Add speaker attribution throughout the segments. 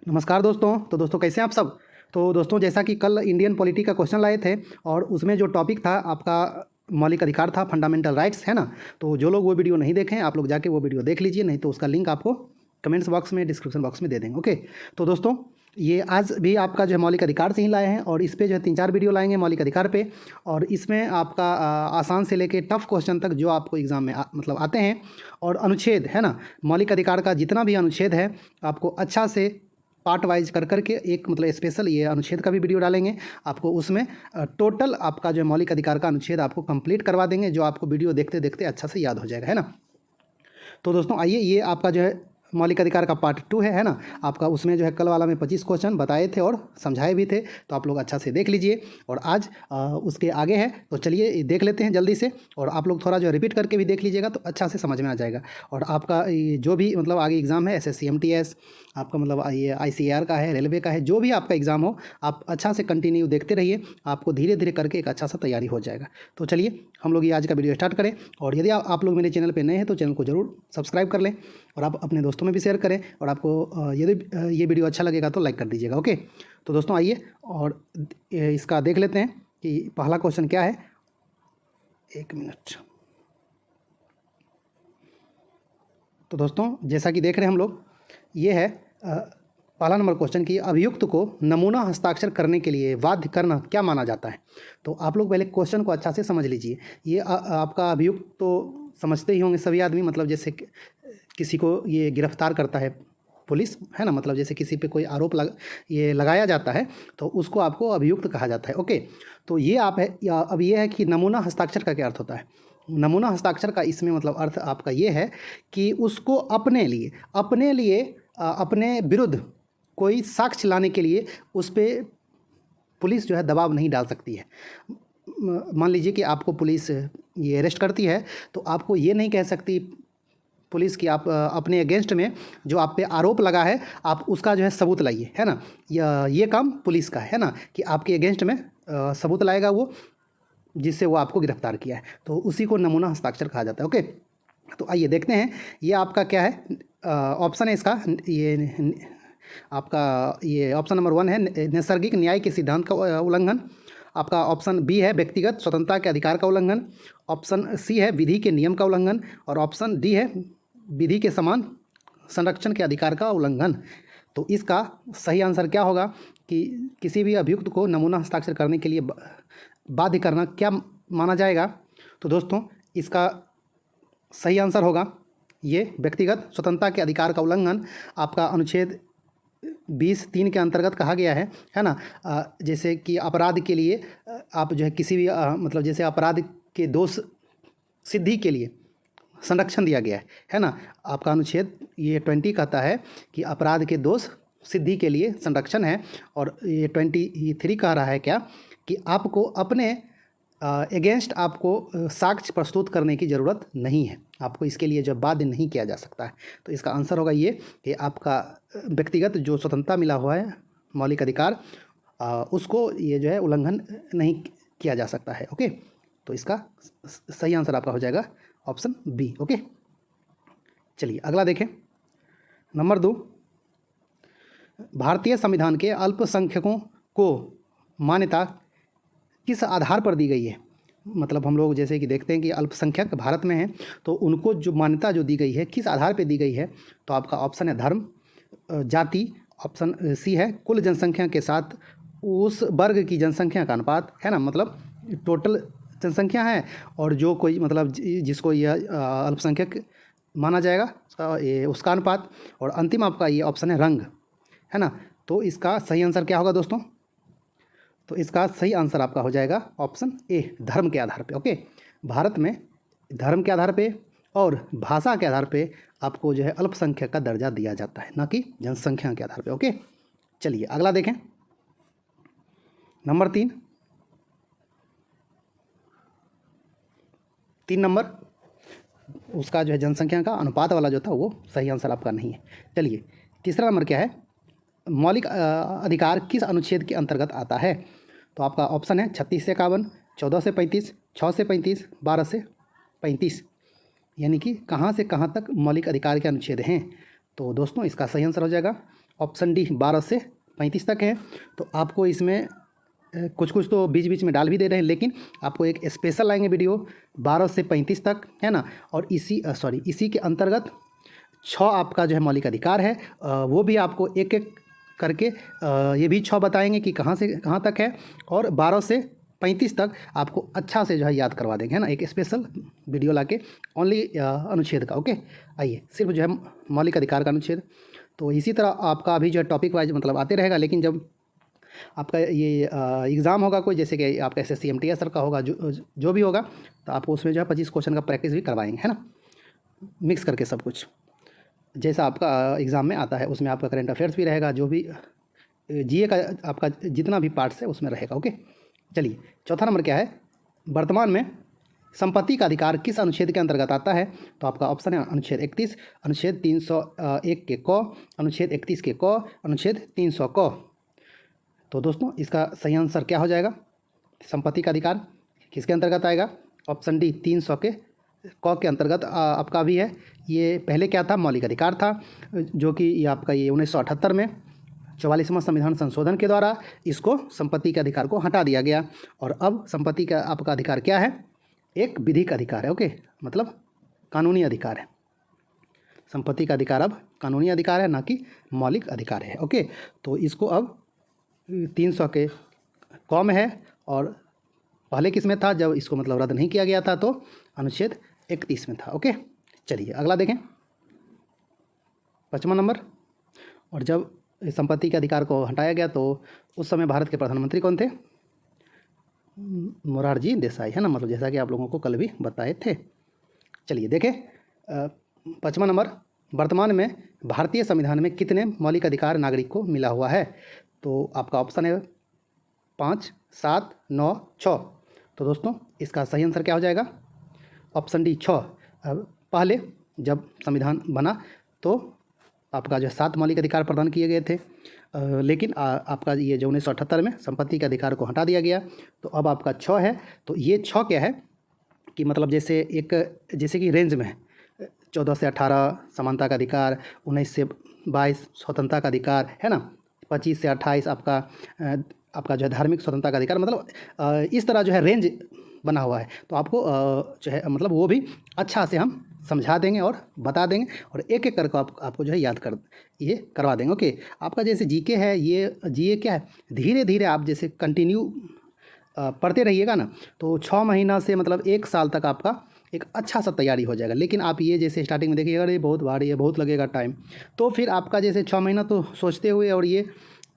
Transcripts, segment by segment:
Speaker 1: नमस्कार दोस्तों। तो दोस्तों कैसे हैं आप सब। तो दोस्तों जैसा कि कल इंडियन पॉलिटी का क्वेश्चन लाए थे और उसमें जो टॉपिक था आपका मौलिक अधिकार था, फंडामेंटल राइट्स, है ना। तो जो लोग वो वीडियो नहीं देखें आप लोग जाके वो वीडियो देख लीजिए, नहीं तो उसका लिंक आपको कमेंट्स बॉक्स में, डिस्क्रिप्शन बॉक्स में दे देंगे। ओके। तो दोस्तों ये आज भी आपका जो है मौलिक अधिकार से ही लाए हैं और इस पे जो है 3-4 वीडियो लाएंगे मौलिक अधिकार पे। और इसमें आपका आसान से लेके टफ क्वेश्चन तक जो आपको एग्ज़ाम में मतलब आते हैं, और अनुच्छेद, है ना, मौलिक अधिकार का जितना भी अनुच्छेद है आपको अच्छा से पार्ट वाइज कर करके एक मतलब स्पेशल ये अनुच्छेद का भी वीडियो डालेंगे आपको। उसमें टोटल आपका जो है मौलिक अधिकार का अनुच्छेद आपको कंप्लीट करवा देंगे, जो आपको वीडियो देखते देखते अच्छा से याद हो जाएगा, है ना। तो दोस्तों आइए, ये आपका जो है मौलिक अधिकार का पार्ट 2 है ना आपका। उसमें जो है कल वाला में 25 क्वेश्चन बताए थे और समझाए भी थे, तो आप लोग अच्छा से देख लीजिए। और आज उसके आगे है, तो चलिए देख लेते हैं जल्दी से। और आप लोग थोड़ा जो रिपीट करके भी देख लीजिएगा तो अच्छा से समझ में आ जाएगा। और आपका ये जो भी मतलब आगे एग्ज़ाम है, SSC MTS आपका मतलब ये ICAR का है, रेलवे का है, जो भी आपका एग्ज़ाम हो आप अच्छा से कंटिन्यू देखते रहिए, आपको धीरे धीरे करके एक अच्छा सा तैयारी हो जाएगा। तो चलिए हम लोग ये आज का वीडियो स्टार्ट करें। और यदि आप लोग मेरे चैनल पर नए हैं तो चैनल को ज़रूर सब्सक्राइब कर लें और आप अपने दोस्तों में भी शेयर करें। और आपको यदि ये वीडियो अच्छा लगेगा तो लाइक कर दीजिएगा। ओके। तो दोस्तों आइए और इसका देख लेते हैं कि पहला क्वेश्चन क्या है। एक मिनट। तो दोस्तों जैसा कि देख रहे हैं हम लोग, ये है पहला नंबर क्वेश्चन कि अभियुक्त को नमूना हस्ताक्षर करने के लिए बाध्य करना क्या माना जाता है। तो आप लोग पहले क्वेश्चन को अच्छा से समझ लीजिए। ये आपका अभियुक्त तो समझते ही होंगे सभी आदमी, मतलब जैसे किसी को ये गिरफ्तार करता है पुलिस, है ना, मतलब जैसे किसी पे कोई आरोप लगाया जाता है तो उसको आपको अभियुक्त कहा जाता है। ओके। तो ये आप है अब ये है कि नमूना हस्ताक्षर का क्या अर्थ होता है। नमूना हस्ताक्षर का इसमें मतलब अर्थ आपका ये है कि उसको अपने लिए अपने विरुद्ध कोई साक्ष्य लाने के लिए उस पर पुलिस जो है दबाव नहीं डाल सकती है। मान लीजिए कि आपको पुलिस ये अरेस्ट करती है तो आपको ये नहीं कह सकती पुलिस की आप अपने अगेंस्ट में जो आप पे आरोप लगा है आप उसका जो है सबूत लाइए, है ना। ये काम पुलिस का है ना, कि आपके अगेंस्ट में सबूत लाएगा वो, जिससे वो आपको गिरफ्तार किया है, तो उसी को नमूना हस्ताक्षर कहा जाता है। ओके। तो आइए देखते हैं ये आपका क्या है। ऑप्शन है इसका, ये आपका ये ऑप्शन नंबर 1 है नैसर्गिक न्याय के सिद्धांत का उल्लंघन। आपका ऑप्शन बी है व्यक्तिगत स्वतंत्रता के अधिकार का उल्लंघन। ऑप्शन सी है विधि के नियम का उल्लंघन। और ऑप्शन डी है विधि के समान संरक्षण के अधिकार का उल्लंघन। तो इसका सही आंसर क्या होगा कि किसी भी अभियुक्त को नमूना हस्ताक्षर करने के लिए बाध्य करना क्या माना जाएगा। तो दोस्तों इसका सही आंसर होगा ये व्यक्तिगत स्वतंत्रता के अधिकार का उल्लंघन। आपका अनुच्छेद 20(3) के अंतर्गत कहा गया है ना। जैसे कि अपराध के लिए आप जो है किसी भी मतलब जैसे अपराध के दोष सिद्धि के लिए संरक्षण दिया गया है ना। आपका अनुच्छेद ये 20 कहता है कि अपराध के दोष सिद्धि के लिए संरक्षण है। और ये 23 कह रहा है क्या कि आपको अपने अगेंस्ट आपको साक्ष्य प्रस्तुत करने की ज़रूरत नहीं है, आपको इसके लिए जो बाध्य नहीं किया जा सकता है। तो इसका आंसर होगा ये कि आपका व्यक्तिगत जो स्वतंत्रता मिला हुआ है मौलिक अधिकार उसको ये जो है उल्लंघन नहीं किया जा सकता है। ओके। तो इसका सही आंसर आपका हो जाएगा ऑप्शन बी। ओके। चलिए अगला देखें। नंबर 2, भारतीय संविधान के अल्पसंख्यकों को मान्यता किस आधार पर दी गई है। मतलब हम लोग जैसे कि देखते हैं कि अल्पसंख्यक भारत में हैं, तो उनको जो मान्यता जो दी गई है किस आधार पर दी गई है। तो आपका ऑप्शन है धर्म, जाति। ऑप्शन सी है कुल जनसंख्या के साथ उस वर्ग की जनसंख्या का अनुपात, है ना, मतलब टोटल जनसंख्या है और जो कोई मतलब जिसको यह अल्पसंख्यक माना जाएगा ये उसका अनुपात। और अंतिम आपका ये ऑप्शन है रंग, है ना। तो इसका सही आंसर क्या होगा दोस्तों। तो इसका सही आंसर आपका हो जाएगा ऑप्शन ए, धर्म के आधार पे। ओके। भारत में धर्म के आधार पे और भाषा के आधार पे आपको जो है अल्पसंख्यक का दर्जा दिया जाता है, ना कि जनसंख्या के आधार पे। ओके। चलिए अगला देखें। नंबर 3 नंबर उसका जो है जनसंख्या का अनुपात वाला जो था वो सही आंसर आपका नहीं है। चलिए तीसरा नंबर क्या है, मौलिक अधिकार किस अनुच्छेद के अंतर्गत आता है। तो आपका ऑप्शन है 36 से 51, 14 से 35, 6 से 35, 12 से 35, यानी कि कहाँ से कहाँ तक मौलिक अधिकार के अनुच्छेद हैं। तो दोस्तों इसका सही आंसर हो जाएगा ऑप्शन डी 12 से 35 तक है। तो आपको इसमें कुछ कुछ तो बीच बीच में डाल भी दे रहे हैं, लेकिन आपको एक स्पेशल लाएंगे वीडियो 12 से 35 तक, है ना। और इसी के अंतर्गत 6 आपका जो है मौलिक अधिकार है, वो भी आपको एक एक करके ये भी 6 बताएंगे कि कहाँ से कहाँ तक है, और 12 से 35 तक आपको अच्छा से जो है याद करवा देंगे, है ना, एक स्पेशल वीडियो लाके ओनली अनुच्छेद का। ओके, आइए सिर्फ जो है मौलिक अधिकार का अनुच्छेद। तो इसी तरह आपका अभी जो है टॉपिक वाइज मतलब आते रहेगा, लेकिन जब आपका ये एग्ज़ाम होगा कोई, जैसे कि आपका SSC MTS का होगा, जो भी होगा, तो आपको उसमें जो है 25 क्वेश्चन का प्रैक्टिस भी करवाएंगे, है ना, मिक्स करके सब कुछ जैसा आपका एग्ज़ाम में आता है। उसमें आपका करंट अफेयर्स भी रहेगा, जो भी GA का आपका जितना भी पार्ट्स है उसमें रहेगा। ओके, चलिए चौथा नंबर क्या है, वर्तमान में संपत्ति का अधिकार किस अनुच्छेद के अंतर्गत आता है? तो आपका ऑप्शन है अनुच्छेद 31, अनुच्छेद 301 के क, अनुच्छेद 31 के क, अनुच्छेद 300 क। तो दोस्तों इसका सही आंसर क्या हो जाएगा? संपत्ति का अधिकार किसके अंतर्गत आएगा? ऑप्शन डी 300 के क के अंतर्गत आपका भी है। ये पहले क्या था? मौलिक अधिकार था, जो कि ये आपका ये 1978 में 44वां संविधान संशोधन के द्वारा इसको संपत्ति के अधिकार को हटा दिया गया। और अब संपत्ति का आपका अधिकार क्या है? एक विधिक अधिकार है। ओके, मतलब कानूनी अधिकार है। संपत्ति का अधिकार अब कानूनी अधिकार है, ना कि मौलिक अधिकार है। ओके, तो इसको अब 300 के क में है, और पहले किस में था? जब इसको मतलब रद्द नहीं किया गया था तो अनुच्छेद 31 में था। ओके, चलिए अगला देखें, 5वां नंबर। और जब संपत्ति के अधिकार को हटाया गया तो उस समय भारत के प्रधानमंत्री कौन थे? मोरारजी देसाई, है ना, मतलब जैसा कि आप लोगों को कल भी बताए थे। चलिए देखें 5वां नंबर, वर्तमान में भारतीय संविधान में कितने मौलिक अधिकार नागरिक को मिला हुआ है? तो आपका ऑप्शन है 5, 7, 9, 6। तो दोस्तों इसका सही आंसर क्या हो जाएगा? Option D 6। पहले जब संविधान बना तो आपका जो 7 मौलिक अधिकार प्रदान किए गए थे, लेकिन आपका ये जो 1978 में संपत्ति के अधिकार को हटा दिया गया, तो अब आपका 6 है। तो ये 6 क्या है कि मतलब जैसे कि रेंज में है, 14 से 18 समानता का अधिकार, 19 से 22 स्वतंत्रता का अधिकार, है ना, 25 से 28 आपका जो है धार्मिक स्वतंत्रता का अधिकार, मतलब इस तरह जो है रेंज बना हुआ है। तो आपको जो है मतलब वो भी अच्छा से हम समझा देंगे और बता देंगे, और एक एक करके आपको जो है याद करवा देंगे। ओके, आपका जैसे GK है, ये GA क्या है, धीरे धीरे आप जैसे कंटिन्यू पढ़ते रहिएगा ना, तो 6 महीना से मतलब 1 साल तक आपका एक अच्छा सा तैयारी हो जाएगा। लेकिन आप ये जैसे स्टार्टिंग में देखिएगा, ये बहुत भारी है, बहुत लगेगा टाइम, तो फिर आपका जैसे 6 महीना तो सोचते हुए और ये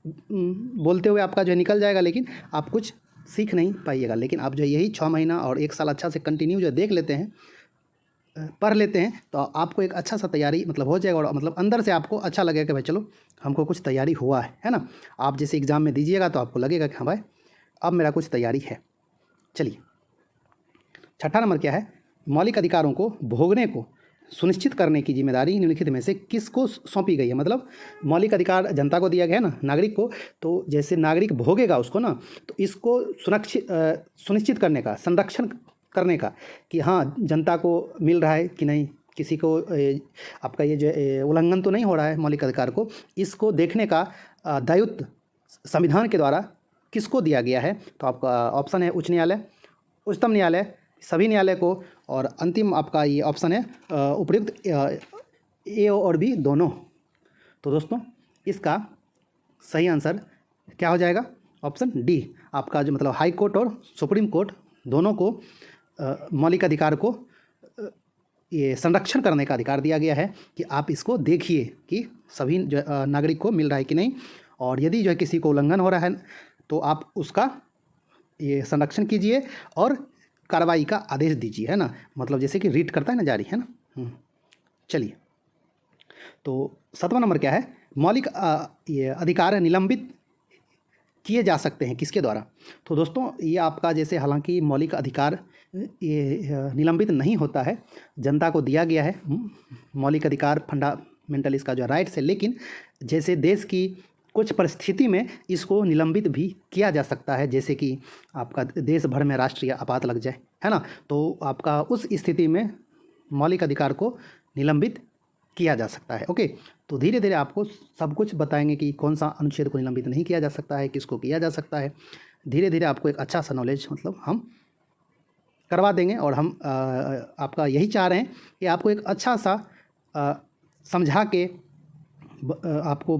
Speaker 1: बोलते हुए आपका जो है निकल जाएगा, लेकिन आप कुछ सीख नहीं पाइएगा। लेकिन आप जो यही 6 महीना और 1 साल अच्छा से कंटिन्यू जो देख लेते हैं, पढ़ लेते हैं, तो आपको एक अच्छा सा तैयारी मतलब हो जाएगा, और मतलब अंदर से आपको अच्छा लगेगा कि भाई चलो हमको कुछ तैयारी हुआ है ना। आप जैसे एग्ज़ाम में दीजिएगा तो आपको लगेगा कि हाँ भाई अब मेरा कुछ तैयारी है। चलिए 6ठा नंबर क्या है, मौलिक अधिकारों को भोगने को सुनिश्चित करने की जिम्मेदारी निम्नलिखित में से किसको सौंपी गई है? मतलब मौलिक अधिकार जनता को दिया गया है ना, नागरिक को, तो जैसे नागरिक भोगेगा उसको ना, तो इसको सुनिश्चित करने का, संरक्षण करने का, कि हाँ जनता को मिल रहा है कि नहीं, किसी को आपका ये जो उल्लंघन तो नहीं हो रहा है मौलिक अधिकार को, इसको देखने का दायित्व संविधान के द्वारा किसको दिया गया है? तो आपका ऑप्शन है उच्च न्यायालय, उच्चतम न्यायालय, सभी न्यायालय को, और अंतिम आपका ये ऑप्शन है उपयुक्त A और B दोनों। तो दोस्तों इसका सही आंसर क्या हो जाएगा? ऑप्शन डी, आपका जो मतलब हाई कोर्ट और सुप्रीम कोर्ट दोनों को मौलिक अधिकार को ये संरक्षण करने का अधिकार दिया गया है, कि आप इसको देखिए कि सभी जो नागरिक को मिल रहा है कि नहीं, और यदि जो है किसी को उल्लंघन हो रहा है तो आप उसका ये संरक्षण कीजिए और कार्रवाई का आदेश दीजिए, है ना, मतलब जैसे कि रीट करता है ना जारी, है ना। चलिए, तो 7वां नंबर क्या है, मौलिक ये अधिकार निलंबित किए जा सकते हैं किसके द्वारा? तो दोस्तों ये आपका जैसे हालांकि मौलिक अधिकार ये निलंबित नहीं होता है, जनता को दिया गया है मौलिक अधिकार, फंडामेंटल इसका जो राइट्स है, लेकिन जैसे देश की कुछ परिस्थिति में इसको निलंबित भी किया जा सकता है, जैसे कि आपका देश भर में राष्ट्रीय आपात लग जाए, है ना, तो आपका उस स्थिति में मौलिक अधिकार को निलंबित किया जा सकता है। ओके, तो धीरे धीरे आपको सब कुछ बताएंगे कि कौन सा अनुच्छेद को निलंबित नहीं किया जा सकता है, किसको किया जा सकता है। धीरे धीरे आपको एक अच्छा सा नॉलेज मतलब हम करवा देंगे, और हम आपका यही चाह रहे हैं कि आपको एक अच्छा सा समझा के आपको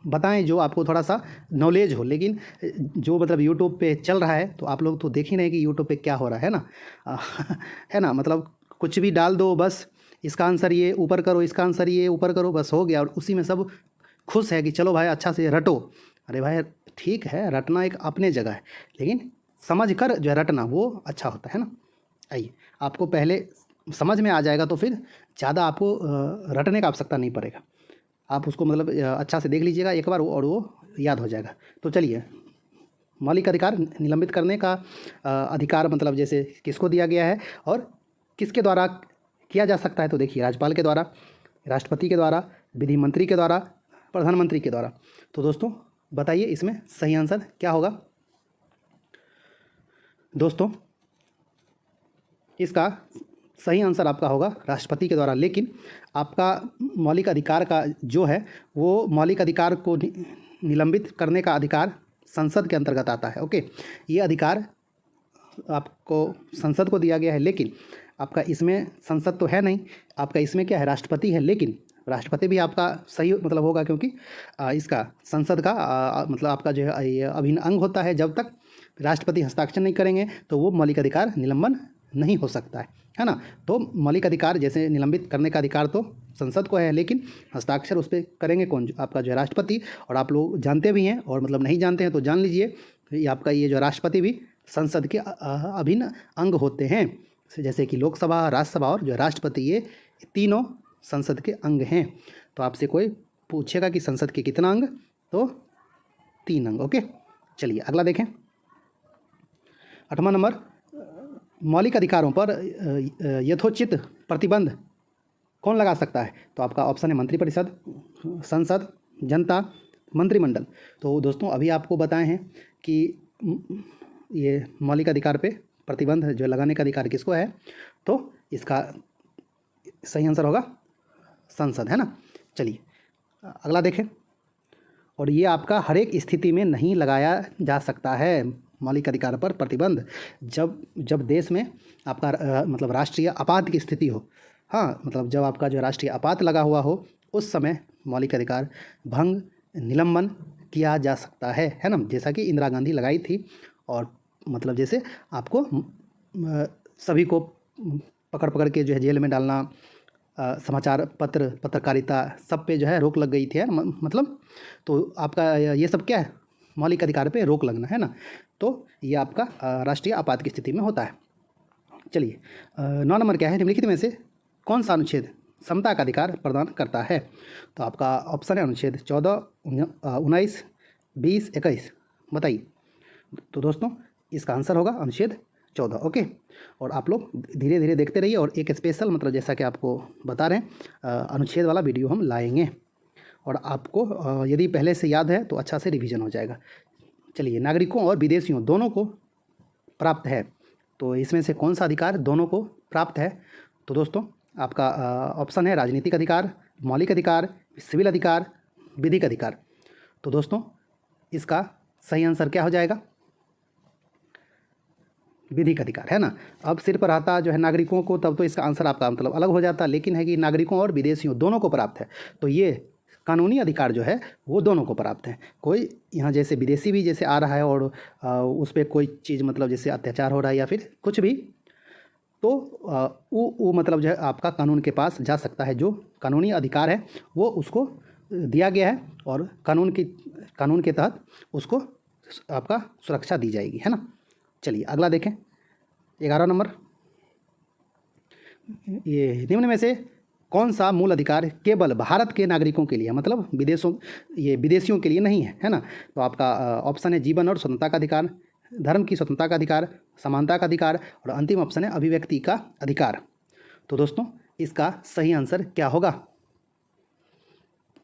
Speaker 1: बताएं जो आपको थोड़ा सा नॉलेज हो। लेकिन जो मतलब यूट्यूब पे चल रहा है, तो आप लोग तो देख ही नहीं कि यूट्यूब पे क्या हो रहा है ना। है ना, मतलब कुछ भी डाल दो, बस इसका आंसर ये ऊपर करो, इसका आंसर ये ऊपर करो, बस हो गया, और उसी में सब खुश है कि चलो भाई अच्छा से रटो। अरे भाई ठीक है, रटना एक अपने जगह है, लेकिन समझ कर जो है रटना वो अच्छा होता है ना। आइए, आपको पहले समझ में आ जाएगा तो फिर ज़्यादा आपको रटने का आवश्यकता नहीं पड़ेगा। आप उसको मतलब अच्छा से देख लीजिएगा एक बार, और वो याद हो जाएगा। तो चलिए, मौलिक अधिकार निलंबित करने का अधिकार मतलब जैसे किसको दिया गया है और किसके द्वारा किया जा सकता है। तो देखिए, राज्यपाल के द्वारा, राष्ट्रपति के द्वारा, विधि मंत्री के द्वारा, प्रधानमंत्री के द्वारा। तो दोस्तों बताइए इसमें सही आंसर क्या होगा। दोस्तों इसका सही आंसर आपका होगा राष्ट्रपति के द्वारा। लेकिन आपका मौलिक अधिकार का जो है वो मौलिक अधिकार को निलंबित करने का अधिकार संसद के अंतर्गत आता है। ओके, ये अधिकार आपको संसद को दिया गया है, लेकिन आपका इसमें संसद तो है नहीं, आपका इसमें क्या है, राष्ट्रपति है। लेकिन राष्ट्रपति भी आपका सही मतलब होगा, क्योंकि इसका संसद का मतलब आपका जो है ये अभिन्न अंग होता है। जब तक राष्ट्रपति हस्ताक्षर नहीं करेंगे तो वो मौलिक अधिकार निलंबन नहीं हो सकता है ना। तो मौलिक अधिकार जैसे निलंबित करने का अधिकार तो संसद को है, लेकिन हस्ताक्षर उस पर करेंगे कौन, आपका जो है राष्ट्रपति। और आप लोग जानते भी हैं, और मतलब नहीं जानते हैं तो जान लीजिए, ये आपका ये जो राष्ट्रपति भी संसद के अभिन्न अंग होते हैं। जैसे कि लोकसभा, राज्यसभा और जो राष्ट्रपति, ये तीनों संसद के अंग हैं। तो आपसे कोई पूछेगा कि संसद के कितना अंग, तो 3 अंग। ओके, चलिए अगला देखें। 8वां नंबर, मौलिक अधिकारों पर यथोचित प्रतिबंध कौन लगा सकता है। तो आपका ऑप्शन है मंत्रिपरिषद, संसद, जनता, मंत्रिमंडल। तो दोस्तों अभी आपको बताए हैं कि ये मौलिक अधिकार पे प्रतिबंध जो लगाने का अधिकार किसको है, तो इसका सही आंसर होगा संसद, है ना। चलिए अगला देखें। और ये आपका हर एक स्थिति में नहीं लगाया जा सकता है मौलिक अधिकार पर प्रतिबंध। जब देश में आपका मतलब राष्ट्रीय आपात की स्थिति हो, हाँ मतलब जब आपका जो राष्ट्रीय आपात लगा हुआ हो, उस समय मौलिक अधिकार भंग, निलंबन किया जा सकता है ना। जैसा कि इंदिरा गांधी लगाई थी, और मतलब जैसे आपको सभी को पकड़ पकड़ के जो है जेल में डालना, समाचार पत्र, पत्रकारिता, सब पे जो है रोक लग गई थी, है ना। मतलब तो आपका ये सब क्या है, मौलिक अधिकार पे रोक लगना, है ना। तो ये आपका राष्ट्रीय आपात की स्थिति में होता है। चलिए 9 नंबर क्या है, निम्नलिखित में से कौन सा अनुच्छेद समता का अधिकार प्रदान करता है। तो आपका ऑप्शन है अनुच्छेद 14, 19, 20, 21। बताइए। तो दोस्तों इसका आंसर होगा अनुच्छेद 14। ओके, और आप लोग धीरे धीरे देखते रहिए, और एक स्पेशल मतलब जैसा कि आपको बता रहे हैं अनुच्छेद वाला वीडियो हम लाएंगे, और आपको यदि पहले से याद है तो अच्छा से रिवीजन हो जाएगा। चलिए, नागरिकों और विदेशियों दोनों को प्राप्त है, तो इसमें से कौन सा अधिकार दोनों को प्राप्त है। तो दोस्तों आपका ऑप्शन है राजनीतिक अधिकार, मौलिक अधिकार, सिविल अधिकार, विधिक अधिकार। तो दोस्तों इसका सही आंसर क्या हो जाएगा, विधिक अधिकार, है ना। अब सिर पर आता जो है नागरिकों को, तब तो इसका आंसर आपका मतलब अलग हो जाता, लेकिन है कि नागरिकों और विदेशियों दोनों को प्राप्त है। तो ये कानूनी अधिकार जो है वो दोनों को प्राप्त है। कोई यहाँ जैसे विदेशी भी जैसे आ रहा है और उस पर कोई चीज़ मतलब जैसे अत्याचार हो रहा है या फिर कुछ भी, तो वो मतलब जो है आपका कानून के पास जा सकता है। जो कानूनी अधिकार है वो उसको दिया गया है, और कानून के तहत उसको आपका सुरक्षा दी जाएगी, है ना। चलिए अगला देखें। 11 नंबर, ये निम्न में से कौन सा मूल अधिकार केवल भारत के नागरिकों के लिए, मतलब विदेशियों के लिए नहीं है ना। तो आपका ऑप्शन है जीवन और स्वतंत्रता का अधिकार, धर्म की स्वतंत्रता का अधिकार, समानता का अधिकार, और अंतिम ऑप्शन है अभिव्यक्ति का अधिकार। तो दोस्तों इसका सही आंसर क्या होगा,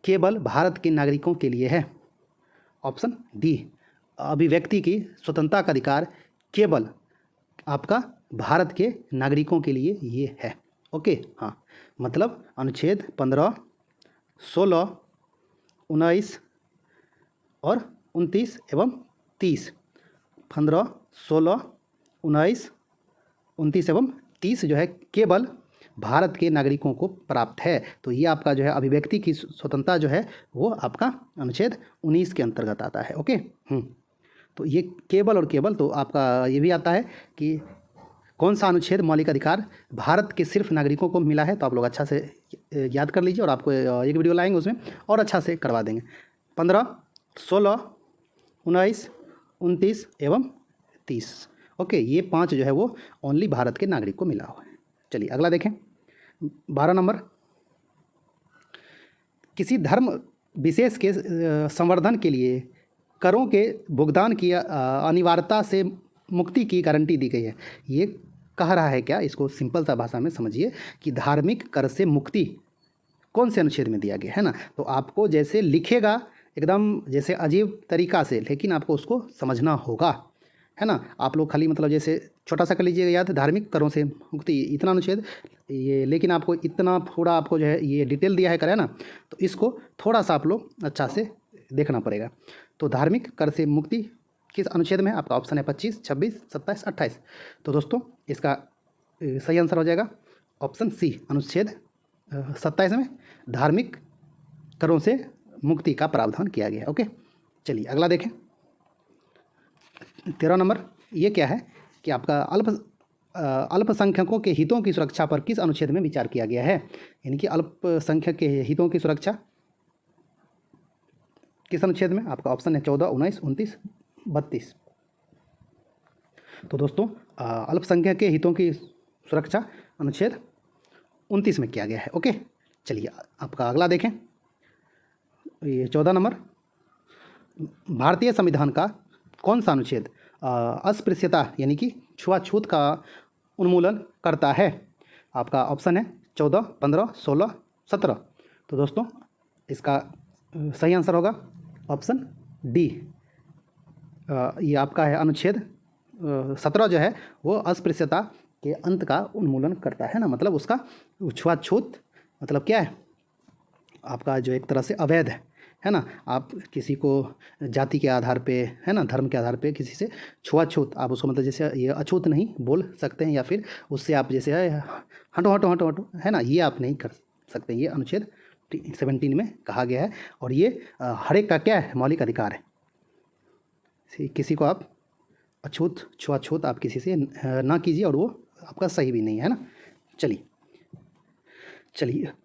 Speaker 1: केवल भारत के नागरिकों के लिए है, ऑप्शन डी, अभिव्यक्ति की स्वतंत्रता का अधिकार केवल आपका भारत के नागरिकों के लिए ये है। ओके, हाँ, मतलब अनुच्छेद 15, 16, 19 और 29 एवं 30, 15, 16, 19, 29 एवं 30 जो है केवल भारत के नागरिकों को प्राप्त है। तो ये आपका जो है अभिव्यक्ति की स्वतंत्रता जो है वो आपका अनुच्छेद 19 के अंतर्गत आता है। ओके, तो ये केवल और केवल, तो आपका ये भी आता है कि कौन सा अनुच्छेद मौलिक अधिकार भारत के सिर्फ नागरिकों को मिला है। तो आप लोग अच्छा से याद कर लीजिए और आपको एक वीडियो लाएंगे उसमें और अच्छा से करवा देंगे। 15, 16, 19, 29 एवं 30। ओके, ये 5 जो है वो ओनली भारत के नागरिक को मिला हुआ है। चलिए अगला देखें, 12 नंबर, किसी धर्म विशेष के संवर्धन के लिए करों के भुगतान की अनिवार्यता से मुक्ति की गारंटी दी गई है। ये कह रहा है क्या, इसको सिंपल सा भाषा में समझिए कि धार्मिक कर से मुक्ति कौन से अनुच्छेद में दिया गया है ना। तो आपको जैसे लिखेगा एकदम जैसे अजीब तरीका से, लेकिन आपको उसको समझना होगा, है ना। आप लोग खाली मतलब जैसे छोटा सा कर लीजिएगा याद, धार्मिक करों से मुक्ति इतना अनुच्छेद ये, लेकिन आपको इतना थोड़ा आपको जो है ये डिटेल दिया है करे ना, तो इसको थोड़ा सा आप लोग अच्छा से देखना पड़ेगा। तो धार्मिक कर से मुक्ति किस अनुच्छेद में, आपका ऑप्शन है 25, 26, 27, 28। तो दोस्तों इसका सही आंसर हो जाएगा ऑप्शन सी, अनुच्छेद 27 में धार्मिक करों से मुक्ति का प्रावधान किया गया। ओके, चलिए अगला देखें, 13 नंबर, ये क्या है कि आपका अल्पसंख्यकों के हितों की सुरक्षा पर किस अनुच्छेद में विचार किया गया है। यानी कि अल्पसंख्यक के हितों की सुरक्षा किस अनुच्छेद में, आपका ऑप्शन है 14, 19, 29, 32। तो दोस्तों अल्पसंख्यक के हितों की सुरक्षा अनुच्छेद 29 में किया गया है। ओके, चलिए आपका अगला देखें, ये 14 नंबर, भारतीय संविधान का कौन सा अनुच्छेद अस्पृश्यता यानी कि छुआछूत का उन्मूलन करता है। आपका ऑप्शन है 14, 15, 16, 17। तो दोस्तों इसका सही आंसर होगा ऑप्शन डी, ये आपका है अनुच्छेद 17 जो है वो अस्पृश्यता के अंत का उन्मूलन करता है ना। मतलब उसका छुआछूत मतलब क्या है, आपका जो एक तरह से अवैध है ना। आप किसी को जाति के आधार पे, है ना, धर्म के आधार पे किसी से छुआछूत, आप उसको मतलब जैसे ये अछूत नहीं बोल सकते हैं, या फिर उससे आप जैसे है हटो हटो हटो हटो, है ना, ये आप नहीं कर सकते। ये अनुच्छेद 17 में कहा गया है और ये हर एक का क्या है, मौलिक अधिकार है। किसी को आप अछूत छुआछूत आप किसी से ना कीजिए और वो आपका सही भी नहीं है ना। चलिए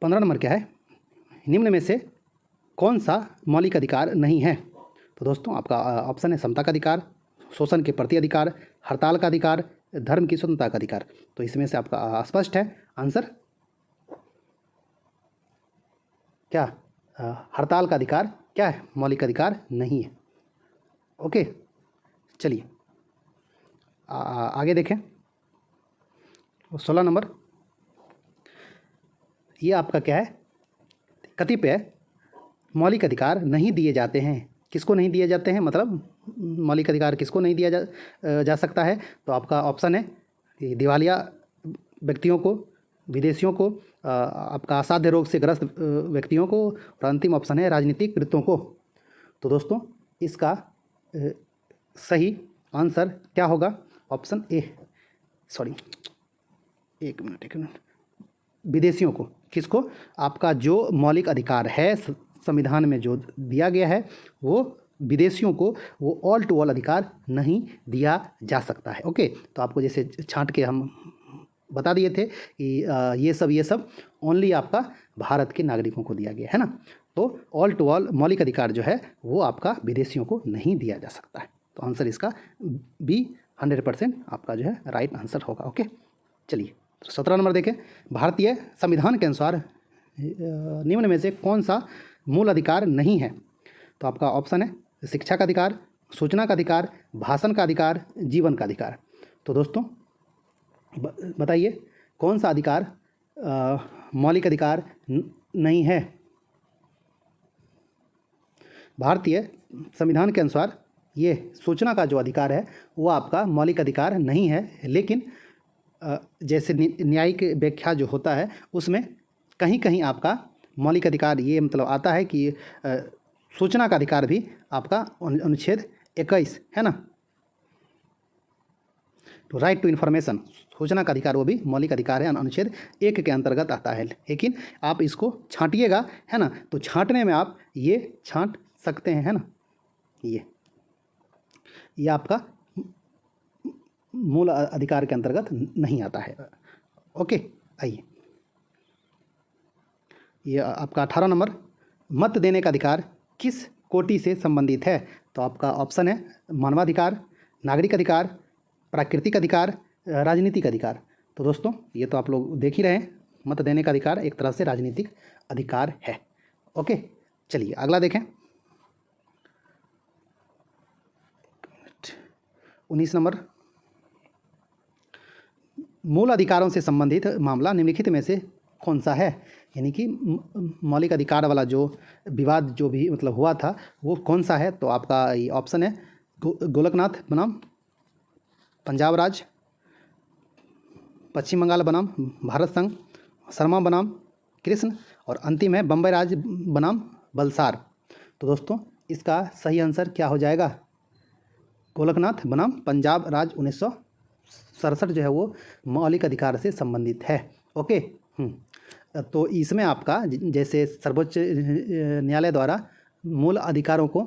Speaker 1: 15 नंबर क्या है, निम्न में से कौन सा मौलिक अधिकार नहीं है। तो दोस्तों आपका ऑप्शन है समता का अधिकार, शोषण के प्रति अधिकार, हड़ताल का अधिकार, धर्म की स्वतंत्रता का अधिकार। तो इसमें से आपका स्पष्ट है आंसर क्या, हड़ताल का अधिकार क्या है, मौलिक अधिकार नहीं है। ओके, चलिए आगे देखें, 16 नंबर, ये आपका क्या है, कतिपय मौलिक अधिकार नहीं दिए जाते हैं। किसको नहीं दिए जाते हैं, मतलब मौलिक अधिकार किसको नहीं दिया जा सकता है। तो आपका ऑप्शन है कि दिवालिया व्यक्तियों को, विदेशियों को, आपका असाध्य रोग से ग्रस्त व्यक्तियों को, और अंतिम ऑप्शन है राजनीतिक कृत्यों को। तो दोस्तों इसका सही आंसर क्या होगा, ऑप्शन ए, सॉरी एक मिनट, विदेशियों को। किसको, आपका जो मौलिक अधिकार है संविधान में जो दिया गया है वो विदेशियों को वो ऑल टू ऑल अधिकार नहीं दिया जा सकता है। ओके, तो आपको जैसे छांट के हम बता दिए थे कि ये सब ओनली आपका भारत के नागरिकों को दिया गया है ना। तो ऑल टू ऑल मौलिक अधिकार जो है वो आपका विदेशियों को नहीं दिया जा सकता है। तो आंसर इसका बी 100% आपका जो है राइट आंसर होगा। ओके, चलिए 17 नंबर देखें, भारतीय संविधान के अनुसार निम्न में से कौन सा मूल अधिकार नहीं है। तो आपका ऑप्शन है शिक्षा का अधिकार, सूचना का अधिकार, भाषण का अधिकार, जीवन का अधिकार। तो दोस्तों बताइए कौन सा अधिकार मौलिक अधिकार नहीं है। भारतीय संविधान के अनुसार ये सूचना का जो अधिकार है वो आपका मौलिक अधिकार नहीं है, लेकिन जैसे न्यायिक व्याख्या जो होता है उसमें कहीं कहीं आपका मौलिक अधिकार ये मतलब आता है कि सूचना का अधिकार भी आपका अनुच्छेद 21 है ना, तो राइट टू इन्फॉर्मेशन, सूचना का अधिकार वो भी मौलिक अधिकार है, अनुच्छेद 1 के अंतर्गत आता है। लेकिन आप इसको छांटिएगा है ना, तो छांटने में आप ये छांट सकते हैं है ना, ये आपका मूल अधिकार के अंतर्गत नहीं आता है। ओके, आइए, ये आपका 18 नंबर, मत देने का अधिकार किस कोटि से संबंधित है? तो आपका ऑप्शन है मानवाधिकार, नागरिक अधिकार, प्राकृतिक अधिकार, राजनीतिक अधिकार। तो दोस्तों ये तो आप लोग देख ही रहे हैं, मत देने का अधिकार एक तरह से राजनीतिक अधिकार है। ओके, चलिए अगला देखें। 19 नंबर, मूल अधिकारों से संबंधित मामला निम्नलिखित में से कौन सा है? यानी कि मौलिक अधिकार वाला जो विवाद जो भी मतलब हुआ था वो कौन सा है? तो आपका ये ऑप्शन है गोलकनाथ बनाम पंजाब राज्य, पश्चिम बंगाल बनाम भारत संघ, शर्मा बनाम कृष्ण, और अंतिम है बम्बई राज्य बनाम बलसार। तो दोस्तों इसका सही आंसर क्या हो जाएगा? गोलकनाथ बनाम पंजाब राज्य 1967 जो है वो मौलिक अधिकार से संबंधित है। ओके, तो इसमें आपका जैसे सर्वोच्च न्यायालय द्वारा मूल अधिकारों को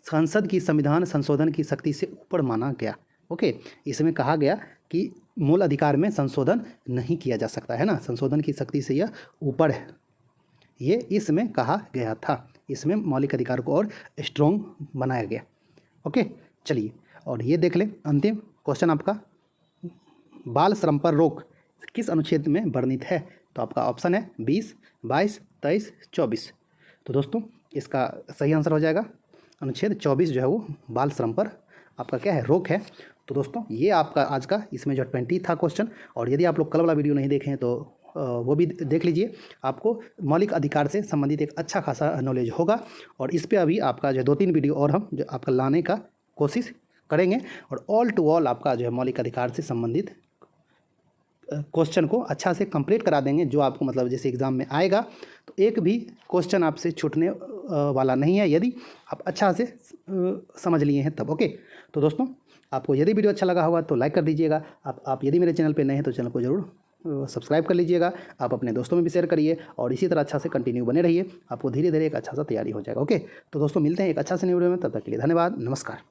Speaker 1: संसद की संविधान संशोधन की शक्ति से ऊपर माना गया। ओके, इसमें कहा गया कि मूल अधिकार में संशोधन नहीं किया जा सकता है ना, संशोधन की शक्ति से यह ऊपर है, ये इसमें कहा गया था। इसमें मौलिक अधिकार को और स्ट्रॉन्ग बनाया गया। ओके, चलिए और ये देख लें अंतिम क्वेश्चन आपका, बाल श्रम पर रोक किस अनुच्छेद में वर्णित है? तो आपका ऑप्शन है 20, 22, 23, 24। तो दोस्तों इसका सही आंसर हो जाएगा अनुच्छेद 24 जो है वो बाल श्रम पर आपका क्या है, रोक है। तो दोस्तों ये आपका आज का इसमें जो 20 था क्वेश्चन, और यदि आप लोग कल वाला वीडियो नहीं देखें तो वो भी देख लीजिए, आपको मौलिक अधिकार से संबंधित एक अच्छा खासा नॉलेज होगा। और इस पे अभी आपका जो 2-3 वीडियो और हम जो आपका लाने का कोशिश करेंगे, और ऑल टू ऑल आपका जो है मौलिक अधिकार से संबंधित क्वेश्चन को अच्छा से कंप्लीट करा देंगे, जो आपको मतलब जैसे एग्ज़ाम में आएगा तो एक भी क्वेश्चन आपसे छूटने वाला नहीं है, यदि आप अच्छा से समझ लिए हैं तब। ओके, तो दोस्तों आपको यदि वीडियो अच्छा लगा होगा तो लाइक कर दीजिएगा। आप यदि मेरे चैनल पे नए हैं तो चैनल को ज़रूर सब्सक्राइब कर लीजिएगा। आप अपने दोस्तों में भी शेयर करिए और इसी तरह अच्छा से कंटिन्यू बने रहिए, आपको धीरे धीरे एक अच्छा सा तैयारी हो जाएगा। ओके, तो दोस्तों मिलते हैं एक अच्छा से न्यू वीडियो में, तब तक के लिए धन्यवाद, नमस्कार।